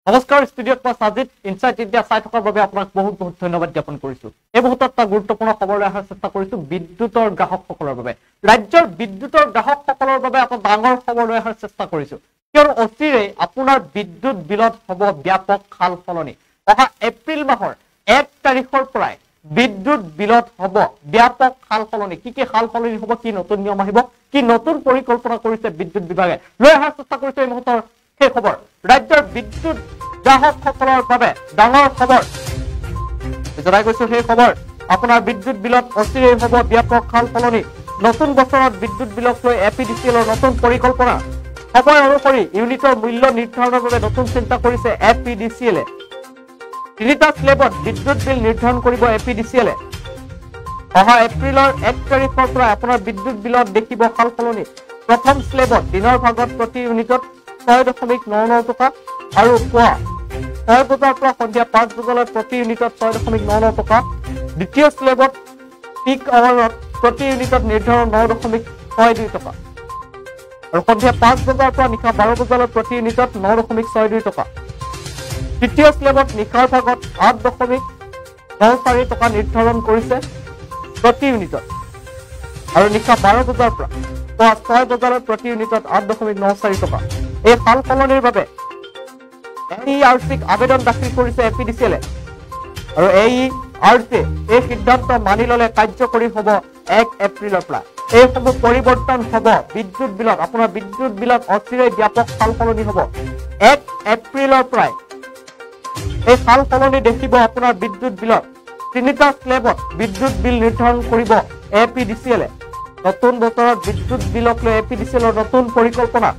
নমস্কাৰ ষ্টুডিঅ'ত মই সাজিদ ইনসাইট ইণ্ডিয়া চাই থকাৰ বাবে আপোনাক বহুত বহুত ধন্যবাদ জ্ঞাপন কৰিছো। এই মুহূৰ্তত এটা গুৰুত্বপূৰ্ণ খবৰ লৈ অহাৰ চেষ্টা কৰিছো বিদ্যুতৰ গ্ৰাহকসকলৰ বাবে। ৰাজ্যৰ বিদ্যুতৰ গ্ৰাহকসকলৰ বাবে এটা ডাঙৰ খবৰ লৈ অহাৰ চেষ্টা কৰিছো। কিয়নো অচিৰেই আপোনাৰ বিদ্যুৎ বিলত হ'ব ব্যাপক সাল সলনি। অহা এপ্ৰিল মাহৰ 1 তাৰিখৰ পৰাই বিদ্যুৎ বিলত হ'ব ব্যাপক সাল সলনি। কি সাল সলনি হ'ব, কি নতুন নিয়ম আহিব, কি নতুন পৰিকল্পনা কৰিছে বিদ্যুৎ বিভাগে, লৈ অহাৰ চেষ্টা কৰিছো এই মুহূৰ্তৰ সেই খবৰ। ৰাজ্যৰ বিদ্যুৎ গ্ৰাহকসকলৰ বাবে ডাঙৰ খবৰ জনাই গৈছো। সেই খবৰ আপোনাৰ বিদ্যুৎ বিলত অচিৰেই হ'ব ব্যাপক সাল সলনি। নতুন বছৰত বিদ্যুৎ বিলক লৈ এপিডিচিএলৰ নতুন পৰিকল্পনা। সময় অনুসৰি ইউনিটৰ মূল্য নিৰ্ধাৰণৰ বাবে নতুন চিন্তা কৰিছে এপিডিচিএলে। 3টা স্লেবত বিদ্যুৎ বিল নিৰ্ধাৰণ কৰিব এপিডিচিএলে। অহা এপ্ৰিলৰ 1 তাৰিখৰ পৰা আপোনাৰ বিদ্যুৎ বিলত দেখিব সাল সলনি। প্ৰথম স্লেবত দিনৰ ভাগত প্ৰতি ইউনিটত 6.99 টকা আৰু পুৱা 6 বজাৰ পৰা সন্ধিয়া 5 বজালৈ প্ৰতি ইউনিটত 6.99 টকা। দ্বিতীয় স্লেবত পিক আৱাৰত প্ৰতি ইউনিটত নিৰ্ধাৰণ 9.62 টকা আৰু সন্ধিয়া 5 বজাৰ পৰা নিশা 12 বজালৈ প্ৰতি ইউনিটত 9.62 টকা। তৃতীয় স্লেবত নিশাৰ ভাগত 8.94 টকা নিৰ্ধাৰণ কৰিছে প্ৰতি ইউনিটত আৰু নিশা 12 বজাৰ পৰা পুৱা 6 বজালৈ প্ৰতি ইউনিটত 8.94 টকা। এই সাল সলনিৰ বাবে AERCক আবেদন দাখিল কৰিছে এপিডিচিএলে আৰু AERCে এই সিদ্ধান্ত মানি ললে কাৰ্যকৰী হ'ব 1 এপ্ৰিলৰ পৰা। এইসমূহ পৰিৱৰ্তন হ'ব বিদ্যুৎ বিলত। আপোনাৰ বিদ্যুৎ বিলত অচিৰেই ব্যাপক সাল সলনি হ'ব। 1 এপ্ৰিলৰ পৰাই এই সাল সলনি দেখিব আপোনাৰ বিদ্যুৎ বিলত। 3টা স্লেবত বিদ্যুৎ বিল নিৰ্ধাৰণ কৰিব এপিডিচিএলে। নতুন বছৰত বিদ্যুৎ বিলক লৈ এপিডিচিএলৰ নতুন পৰিকল্পনা।